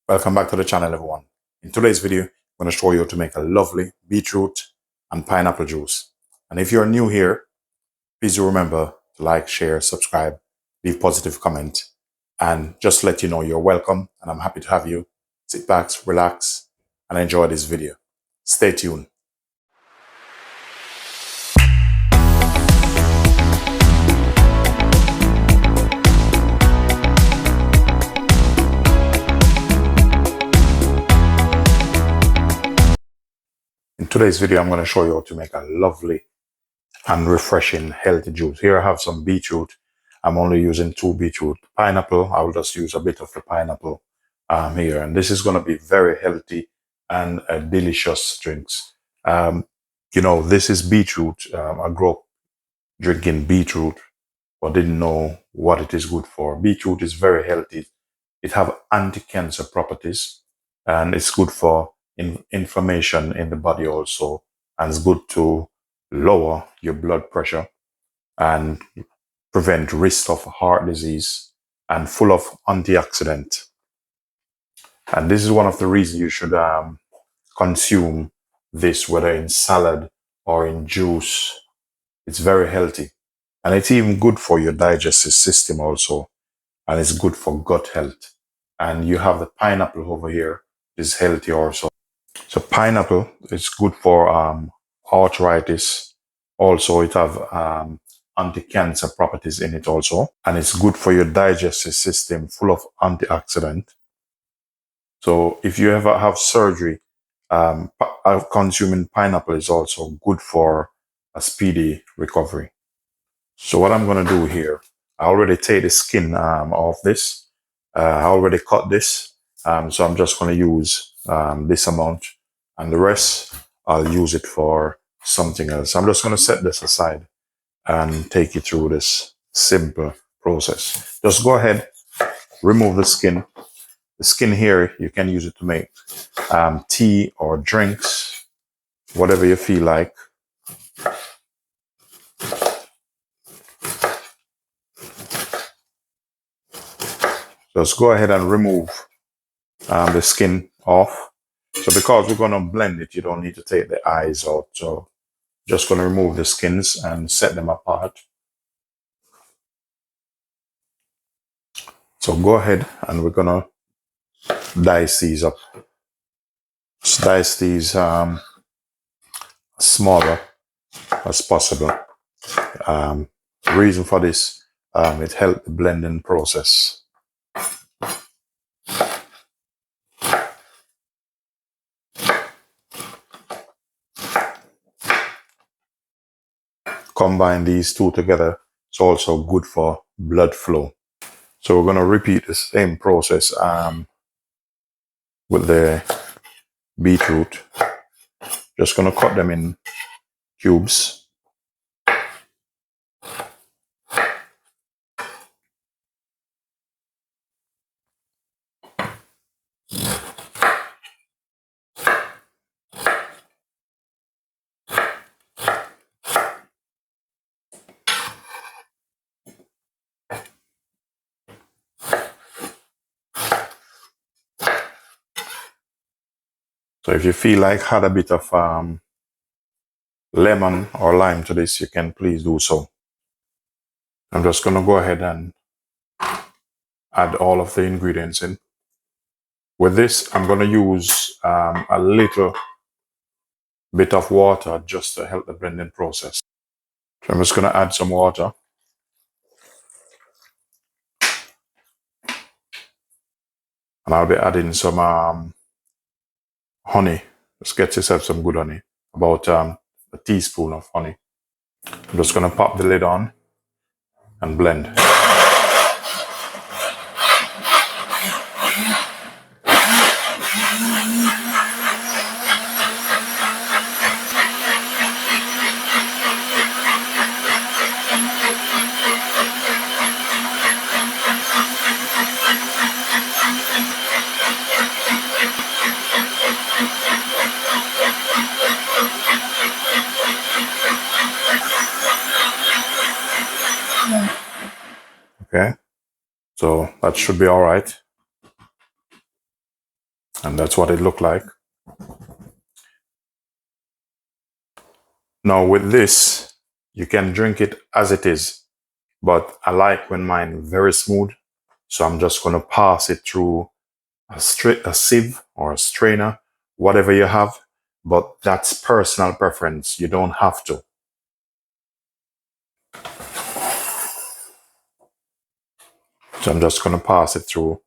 Welcome back to the channel, everyone. In today's video, I'm going to show you how to make a lovely beetroot and pineapple juice. And if you're new here, please do remember to like, share, subscribe, leave positive comment, and just let you know you're welcome and I'm happy to have you. Sit back, relax, and enjoy this video. Stay tuned. In today's video, I'm going to show you how to make a lovely and refreshing healthy juice. Here I have some beetroot. I'm only using 2 beetroot. Pineapple, I will just use a bit of the pineapple here. And this is going to be very healthy and delicious drinks. This is beetroot. I grew up drinking beetroot, but didn't know what it is good for. Beetroot is very healthy. It have anti-cancer properties, and it's good for inflammation in the body also, and it's good to lower your blood pressure and prevent risk of heart disease, and full of antioxidant. And this is one of the reasons you should consume this, whether in salad or in juice. It's very healthy, and it's even good for your digestive system also, and it's good for gut health. And you have the pineapple over here, is healthy also. So pineapple is good for arthritis. Also, it have anti-cancer properties in it also, and it's good for your digestive system, full of antioxidant. So if you ever have surgery, consuming pineapple is also good for a speedy recovery. So what I'm going to do here, I already take the skin off this. I already cut this, so I'm just going to use this amount, and the rest I'll use it for something else. I'm just going to set this aside and take you through this simple process. Just go ahead, remove the skin. The skin here, you can use it to make tea or drinks, whatever you feel like. Just go ahead and remove the skin off. So because we're going to blend it, you don't need to take the eyes out. So just going to remove the skins and set them apart. So go ahead, and we're going to dice these up. Just dice these smaller as possible. The reason for this, it helps the blending process. Combine these two together. It's also good for blood flow. So we're going to repeat the same process with the beetroot. Just going to cut them in cubes. So if you feel like add a bit of lemon or lime to this, you can please do so. I'm just going to go ahead and add all of the ingredients in. With this, I'm going to use a little bit of water just to help the blending process. So I'm just going to add some water. And I'll be adding some honey. Just get yourself some good honey. About a teaspoon of honey. I'm just going to pop the lid on and blend. Okay, so that should be all right. And that's what it looked like. Now with this, you can drink it as it is, but I like when mine very smooth. So I'm just going to pass it through a sieve or a strainer, whatever you have, but that's personal preference. You don't have to. So I'm just going to pass it through.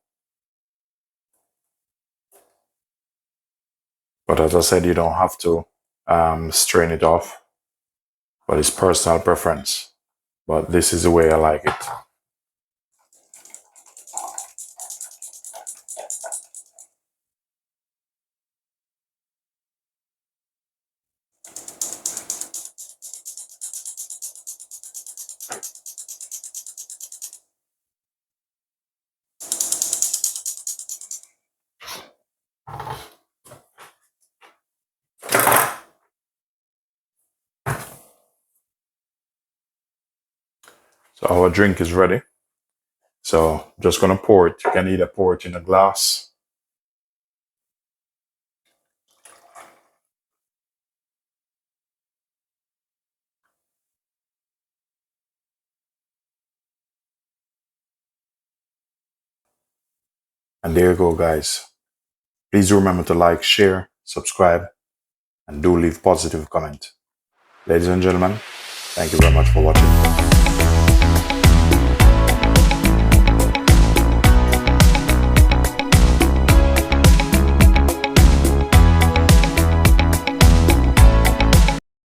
But as I said, you don't have to strain it off, but it's personal preference. But this is the way I like it. So our drink is ready. So just going to pour it. You can either pour it in a glass. And there you go, guys. Please remember to like, share, subscribe, and do leave positive comment. Ladies and gentlemen, thank you very much for watching.